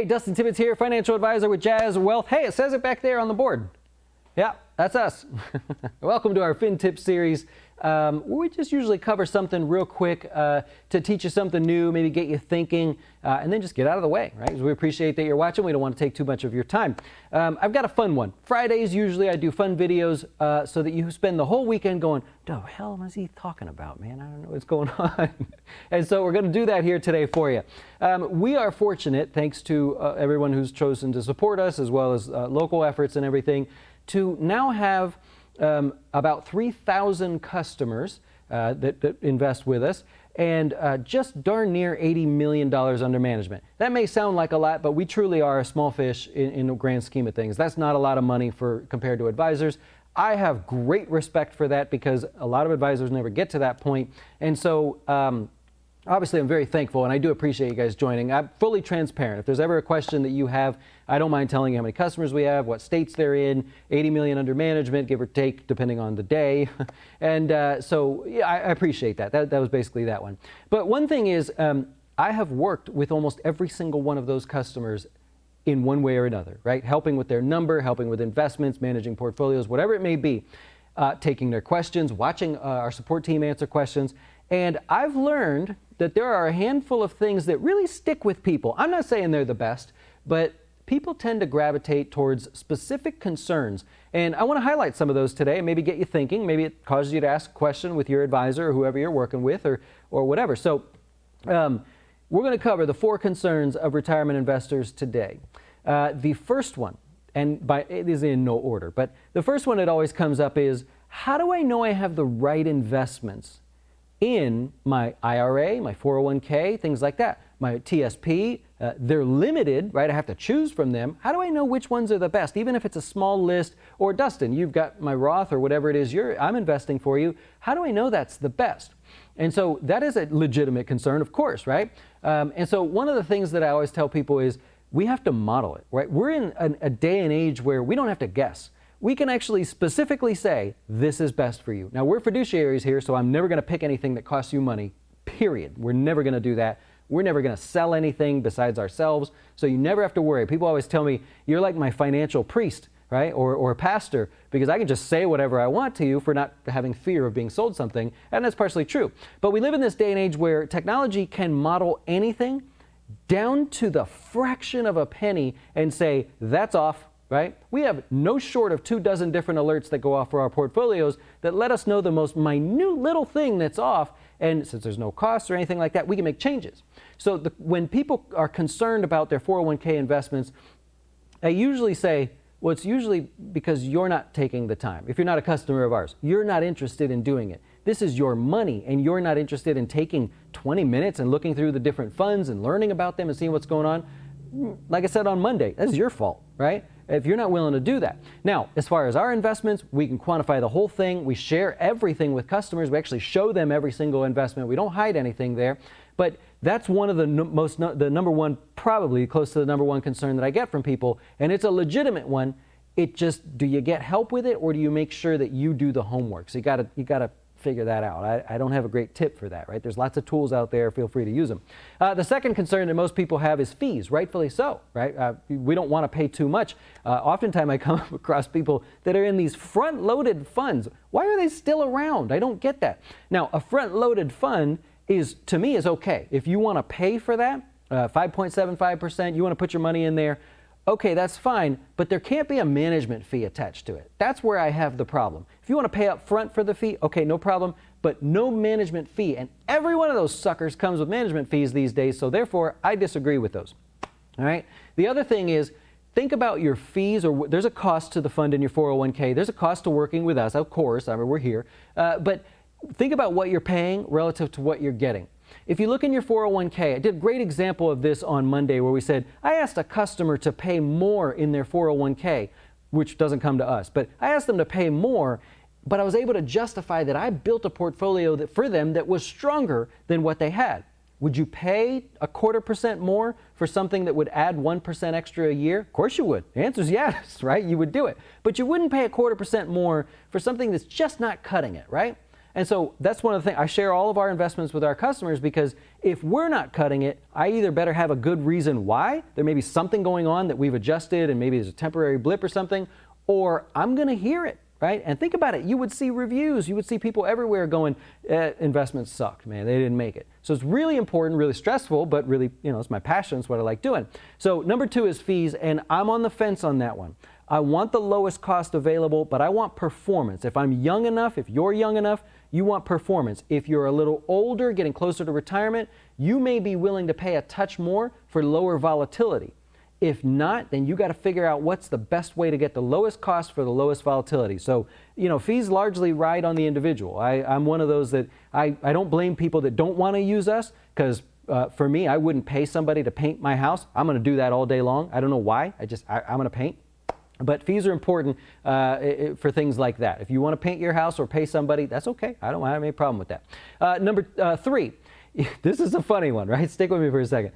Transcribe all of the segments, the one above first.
Hey, Dustin Tibbetts here, financial advisor with Jazz Wealth. Hey, it says it back there on the board. Yeah, that's us. Welcome to our Fin Tip series. We just usually cover something real quick to teach you something new, maybe get you thinking, and then just get out of the way, right? Because we appreciate that you're watching. We don't want to take too much of your time. I've got a fun one. Fridays, usually I do fun videos so that you spend the whole weekend going, the hell was he talking about, man? I don't know what's going on. And so we're going to do that here today for you. We are fortunate, thanks to everyone who's chosen to support us, as well as local efforts and everything, to now have about 3,000 customers that invest with us, and just darn near $80 million under management. That may sound like a lot, but we truly are a small fish in the grand scheme of things. That's not a lot of money compared to advisors. I have great respect for that because a lot of advisors never get to that point. And so obviously, I'm very thankful, and I do appreciate you guys joining. I'm fully transparent. If there's ever a question that you have, I don't mind telling you how many customers we have, what states they're in, 80 million under management, give or take, depending on the day. And so, yeah, I appreciate that. That was basically that one. But one thing is, I have worked with almost every single one of those customers in one way or another, right? Helping with their number, helping with investments, managing portfolios, whatever it may be, taking their questions, watching our support team answer questions. And I've learned that there are a handful of things that really stick with people. I'm not saying they're the best, but people tend to gravitate towards specific concerns. And I want to highlight some of those today, maybe get you thinking. Maybe it causes you to ask a question with your advisor or whoever you're working with or whatever. So we're going to cover the 4 concerns of retirement investors today. The first one, and it is in no order, but the first one that always comes up is, how do I know I have the right investments in my IRA, my 401k, things like that? My TSP, they're limited, right? I have to choose from them. How do I know which ones are the best? Even if it's a small list, or Dustin, you've got my Roth or whatever it is I'm investing for you. How do I know that's the best? And so that is a legitimate concern, of course, right? And so one of the things that I always tell people is we have to model it, right? We're in a day and age where we don't have to guess. We can actually specifically say, this is best for you. Now, we're fiduciaries here, so I'm never going to pick anything that costs you money, period. We're never going to do that. We're never going to sell anything besides ourselves, so you never have to worry. People always tell me, you're like my financial priest, right, or pastor, because I can just say whatever I want to you for not having fear of being sold something, and that's partially true. But we live in this day and age where technology can model anything down to the fraction of a penny and say, that's off. Right? We have no short of 24 different alerts that go off for our portfolios that let us know the most minute little thing that's off. And since there's no cost or anything like that, we can make changes. So when people are concerned about their 401k investments, I usually say, well, it's usually because you're not taking the time. If you're not a customer of ours, you're not interested in doing it. This is your money, and you're not interested in taking 20 minutes and looking through the different funds and learning about them and seeing what's going on. Like I said on Monday, that's your fault, right? If you're not willing to do that. Now, as far as our investments, we can quantify the whole thing. We share everything with customers. We actually show them every single investment. We don't hide anything there. But that's one of the number one, probably close to the number one concern that I get from people. And it's a legitimate one. It just, do you get help with it, or do you make sure that you do the homework? So you gotta figure that out. I don't have a great tip for that, right? There's lots of tools out there. Feel free to use them. The second concern that most people have is fees, rightfully so, right? We don't want to pay too much. Oftentimes I come across people that are in these front-loaded funds. Why are they still around? I don't get that. Now, a front-loaded fund to me, is okay. If you want to pay for that, 5.75%, you want to put your money in there, okay, that's fine, but there can't be a management fee attached to it. That's where I have the problem. If you want to pay up front for the fee, okay, no problem, but no management fee. And every one of those suckers comes with management fees these days, so therefore I disagree with those. All right? The other thing is, think about your fees, or there's a cost to the fund in your 401k. There's a cost to working with us, of course, I mean, we're here. But think about what you're paying relative to what you're getting. If you look in your 401k, I did a great example of this on Monday where we said, I asked a customer to pay more in their 401k, which doesn't come to us, but I asked them to pay more, but I was able to justify that I built a portfolio for them that was stronger than what they had. Would you pay 0.25% more for something that would add 1% extra a year? Of course you would. The answer is yes, right? You would do it. But you wouldn't pay 0.25% more for something that's just not cutting it, right? And so that's one of the things. I share all of our investments with our customers because if we're not cutting it, I either better have a good reason why. There may be something going on that we've adjusted and maybe there's a temporary blip or something, or I'm going to hear it, right? And think about it. You would see reviews. You would see people everywhere going, investments sucked, man. They didn't make it. So it's really important, really stressful, but really, it's my passion. It's what I like doing. So number 2 is fees, and I'm on the fence on that one. I want the lowest cost available, but I want performance. If I'm young enough, if you're young enough, you want performance. If you're a little older, getting closer to retirement, you may be willing to pay a touch more for lower volatility. If not, then you got to figure out what's the best way to get the lowest cost for the lowest volatility. So, fees largely ride on the individual. I'm one of those that I don't blame people that don't want to use us because for me, I wouldn't pay somebody to paint my house. I'm going to do that all day long. I don't know why. I'm going to paint. But fees are important for things like that. If you want to paint your house or pay somebody, that's okay. I don't have any problem with that. Number 3, this is a funny one, right? Stick with me for a second.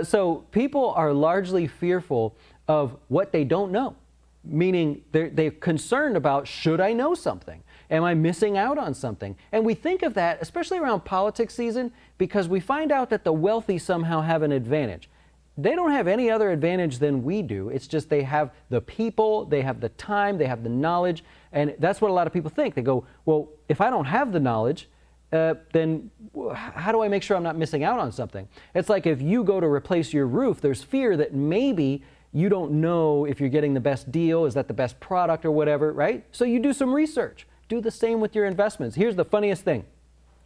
So people are largely fearful of what they don't know, meaning they're concerned about, should I know something? Am I missing out on something? And we think of that, especially around politics season, because we find out that the wealthy somehow have an advantage. They don't have any other advantage than we do. It's just they have the people, they have the time, they have the knowledge, and that's what a lot of people think. They go, well, if I don't have the knowledge, then how do I make sure I'm not missing out on something? It's like if you go to replace your roof, there's fear that maybe you don't know if you're getting the best deal, is that the best product or whatever, right? So you do some research. Do the same with your investments. Here's the funniest thing.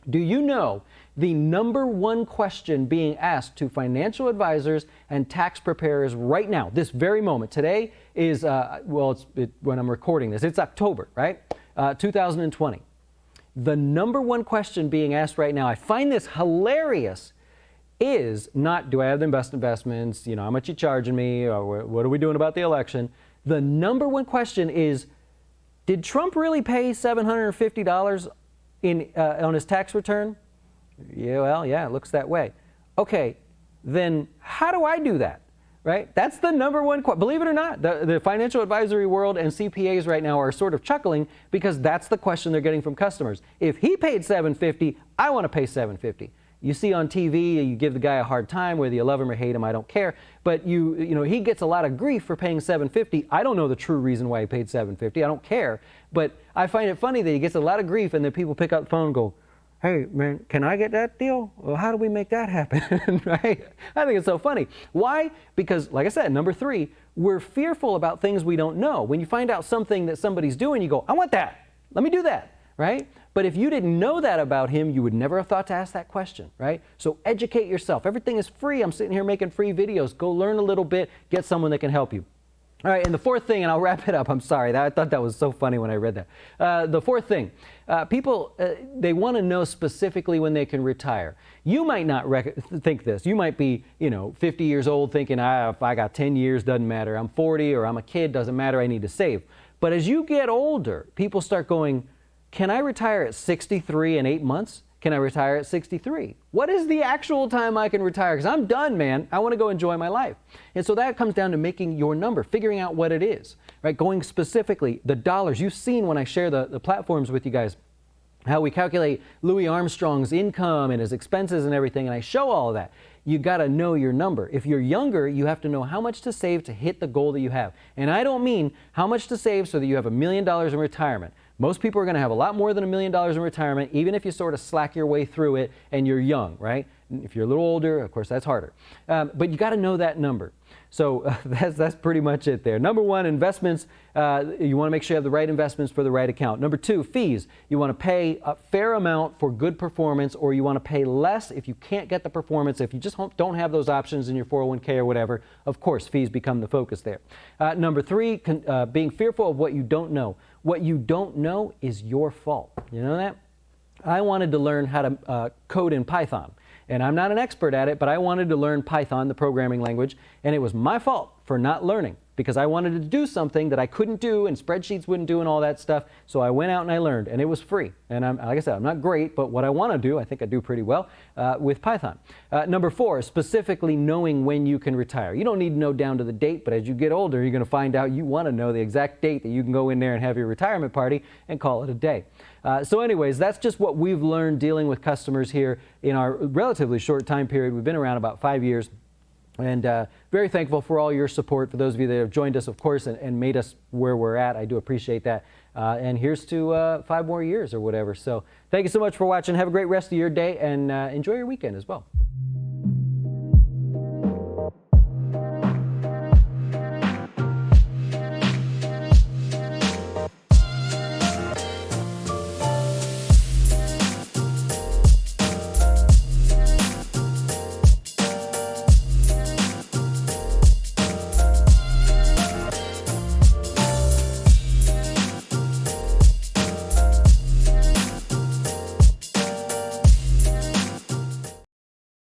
Do you know the number 1 question being asked to financial advisors and tax preparers right now, this very moment? Today is, when I'm recording this, it's October, right? 2020. The number 1 question being asked right now, I find this hilarious, is not, do I have the best investments? How much you charging me? Or what are we doing about the election? The number 1 question is, did Trump really pay $750 on his tax return? Yeah, well, yeah, it looks that way. Okay, then how do I do that, right? That's the number 1 question. Believe it or not, the financial advisory world and CPAs right now are sort of chuckling because that's the question they're getting from customers. If he paid $750, I want to pay $750. You see on TV, you give the guy a hard time, whether you love him or hate him, I don't care. But he gets a lot of grief for paying $750. I don't know the true reason why he paid $750. I don't care. But I find it funny that he gets a lot of grief and then people pick up the phone and go, hey, man, can I get that deal? Well, how do we make that happen, right? I think it's so funny. Why? Because, like I said, number 3, we're fearful about things we don't know. When you find out something that somebody's doing, you go, I want that. Let me do that, right? But if you didn't know that about him, you would never have thought to ask that question, right? So educate yourself. Everything is free. I'm sitting here making free videos. Go learn a little bit. Get someone that can help you. All right, and the 4th thing, and I'll wrap it up. I'm sorry. I thought that was so funny when I read that. The 4th thing, people, they want to know specifically when they can retire. You might not think this. You might be, 50 years old thinking, if I got 10 years, doesn't matter. I'm 40 or I'm a kid, doesn't matter. I need to save. But as you get older, people start going, can I retire at 63 and 8 months? Can I retire at 63? What is the actual time I can retire? Because I'm done, man. I want to go enjoy my life. And so that comes down to making your number, figuring out what it is, right? Going specifically, the dollars. You've seen when I share the platforms with you guys, how we calculate Louis Armstrong's income and his expenses and everything, and I show all of that. You got to know your number. If you're younger, you have to know how much to save to hit the goal that you have. And I don't mean how much to save so that you have $1 million in retirement. Most people are going to have a lot more than $1 million in retirement, even if you sort of slack your way through it and you're young, right? If you're a little older, of course, that's harder. But you got to know that number. So that's pretty much it there. Number 1, investments. You want to make sure you have the right investments for the right account. Number 2, fees. You want to pay a fair amount for good performance, or you want to pay less if you can't get the performance. If you just don't have those options in your 401k or whatever, of course, fees become the focus there. Number 3, being fearful of what you don't know. What you don't know is your fault. You know that? I wanted to learn how to code in Python. And I'm not an expert at it, but I wanted to learn Python, the programming language, and it was my fault for not learning. because I wanted to do something that I couldn't do and spreadsheets wouldn't do and all that stuff. So I went out and I learned, and it was free. And like I said, I'm not great, but what I want to do, I think I do pretty well with Python. Number 4, specifically knowing when you can retire. You don't need to know down to the date, but as you get older, you're going to find out you want to know the exact date that you can go in there and have your retirement party and call it a day. So anyways, that's just what we've learned dealing with customers here in our relatively short time period. We've been around about 5 years. And very thankful for all your support, for those of you that have joined us, of course, and made us where we're at. I do appreciate that. And here's to 5 more years or whatever. So thank you so much for watching. Have a great rest of your day, and enjoy your weekend as well.